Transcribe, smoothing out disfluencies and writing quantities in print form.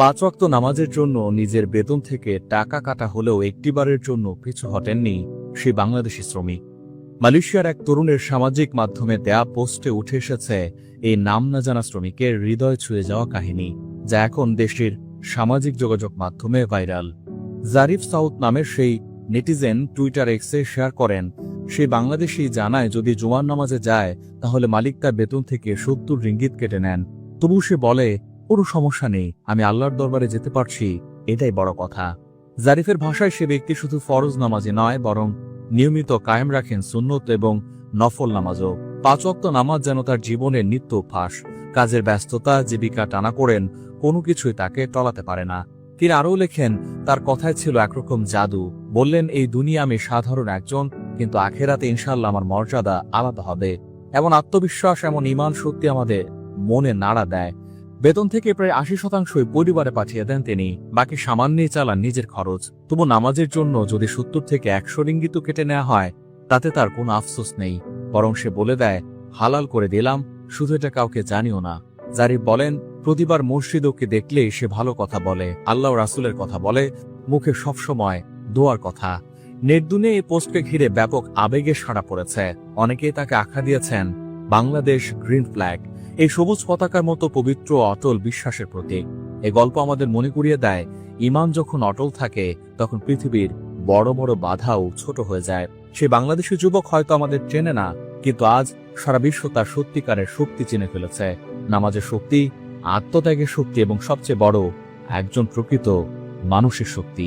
5 ওয়াক্ত নামাজের জন্য নিজের বেতন থেকে টাকা কাটা হলেও একটিবারের জন্য পিছু হটেননি সেই বাংলাদেশি শ্রমিক। মালয়েশিয়ার এক তরুণের সামাজিক মাধ্যমে দেয়া পোস্টে উঠে এসেছে এই নাম না জানা শ্রমিকের হৃদয় ছুঁয়ে যাওয়া কাহিনী, যা এখন দেশটির সামাজিক যোগাযোগ মাধ্যমে ভাইরাল। জারিফ সাউদ নামের সেই নেটিজেন টুইটার এক্সে শেয়ার করেন, সেই বাংলাদেশি জানায় যদি জুমার নামাজে যায় তাহলে মালিক তার বেতন থেকে 70 রিঙ্গিত কেটে নেন। তবু সে বলে, কোনো সমস্যা নেই, আমি আল্লাহর দরবারে যেতে পারছি, এটাই বড় কথা। জারিফের ভাষায় সে ব্যক্তি শুধু ফরজ নামাজই নয়, বরং নিয়মিত কায়েম রাখেন সুন্নত এবং নফল নামাজও। 5 ওয়াক্ত নামাজ যেন তার জীবনের নিত্য অভ্যাস। কাজের ব্যস্ততা, জীবিকা টানা করেন, কোনো কিছুই তাকে টলাতে পারে না। তিনি আরও লেখেন, তার কথায় ছিল একরকম জাদু। বললেন, এই দুনিয়া আমি সাধারণ একজন, কিন্তু আখেরাতে ইনশাআল্লাহ আমার মর্যাদা আলাদা হবে। এমন আত্মবিশ্বাস, এমন ঈমান শক্তি আমাদের মনে নাড়া দেয়। বেতন থেকে প্রায় 80% পরিবারে পাঠিয়ে দেন তিনি, বাকি সামান্যই চালান নিজের খরচ। তবু নামাজের জন্য যদি 70 থেকে 100 রিঙ্গিত কেটে নেওয়া হয়, তাতে তার কোনো আফসোস নেই, বরং সে বলে দেয়, হালাল করে দিলাম, শুধু এটা কাউকে জানিও না। জারিফ বলেন, প্রতিবার মসজিদ ওকে দেখলেই সে ভালো কথা বলে, আল্লাহ রাসূলের কথা বলে, মুখে সবসময় দোয়ার কথা। নেট দুনিয়ায় এই পোস্টকে ঘিরে ব্যাপক আবেগে সাড়া পড়েছে। অনেকেই তাকে আখ্যা দিয়েছেন বাংলাদেশ গ্রিন ফ্ল্যাগ, এই সবুজ পতাকার মতো পবিত্র অটল বিশ্বাসের প্রতীক। এই গল্প আমাদের মনে করিয়ে দেয়, ঈমান যখন অটল থাকে তখন পৃথিবীর বড় বড় বাধাও ছোট হয়ে যায়। সে বাংলাদেশি যুবক হয়তো আমাদের চেনে না, কিন্তু আজ সারা বিশ্ব তার সত্যিকারের শক্তি চিনে ফেলেছে। নামাজের শক্তি, আত্মত্যাগের শক্তি এবং সবচেয়ে বড়, একজন প্রকৃত মানুষের শক্তি।